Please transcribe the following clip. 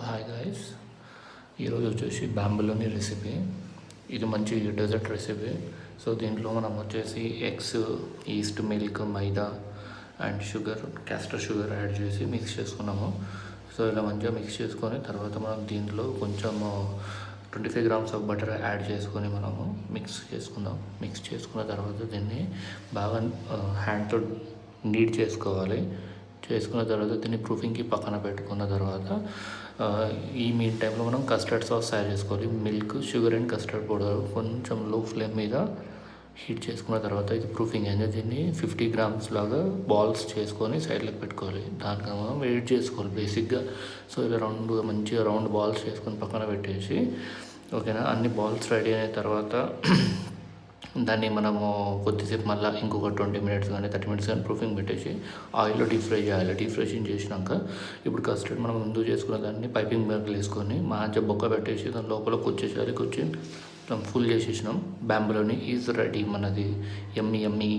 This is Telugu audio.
హాయ్ గాయస్, ఈరోజు వచ్చేసి బ్యాంబులోని రెసిపీ. ఇది మంచి డెజర్ట్ రెసిపీ. సో దీంట్లో మనం వచ్చేసి eggs, east, milk, maida and sugar, castor sugar add చేసి మిక్స్ చేసుకున్నాము. సో ఇలా మంచిగా మిక్స్ చేసుకొని తర్వాత మనం దీంట్లో కొంచెం 25 grams ఆఫ్ బటర్ యాడ్ చేసుకొని మనము మిక్స్ చేసుకున్న తర్వాత దీన్ని బాగా హ్యాండ్తో నీడ్ చేసుకోవాలి. చేసుకున్న తర్వాత దీన్ని ప్రూఫింగ్కి పక్కన పెట్టుకున్న తర్వాత ఈ మీన్ టైంలో మనం కస్టర్డ్ సాస్ యాడ్ చేసుకోవాలి. Milk, sugar and custard powder కొంచెం లో ఫ్లేమ్ మీద హీట్ చేసుకున్న తర్వాత ఇది ప్రూఫింగ్ అయింది. దీన్ని 50 grams లాగా బాల్స్ చేసుకొని సైడ్లోకి పెట్టుకోవాలి. దానికి మనం వెయిట్ చేసుకోవాలి బేసిక్గా. సో ఇలా మంచిగా రౌండ్ బాల్స్ చేసుకొని పక్కన పెట్టేసి, ఓకేనా, అన్ని బాల్స్ రెడీ అయిన తర్వాత దాన్ని మనము కొద్దిసేపు మళ్ళీ ఇంకొక 20 minutes కానీ 30 minutes కానీ ప్రూఫింగ్ పెట్టేసి ఆయిల్లో డీప్ ఫ్రై చేయాలి. డీప్ ఫ్రై చేసినాక ఇప్పుడు కస్టర్డ్ మనం ముందు చేసుకున్న దాన్ని పైపింగ్ బ్యాగ్లు వేసుకొని మంచిగా బొక్క పెట్టేసి దాని లోపల కూర్చేసేయాలి. ఫుల్ చేసేసినాం. బ్యాంబులోని ఈజ్ రెడీ మనది. యమ్మీ.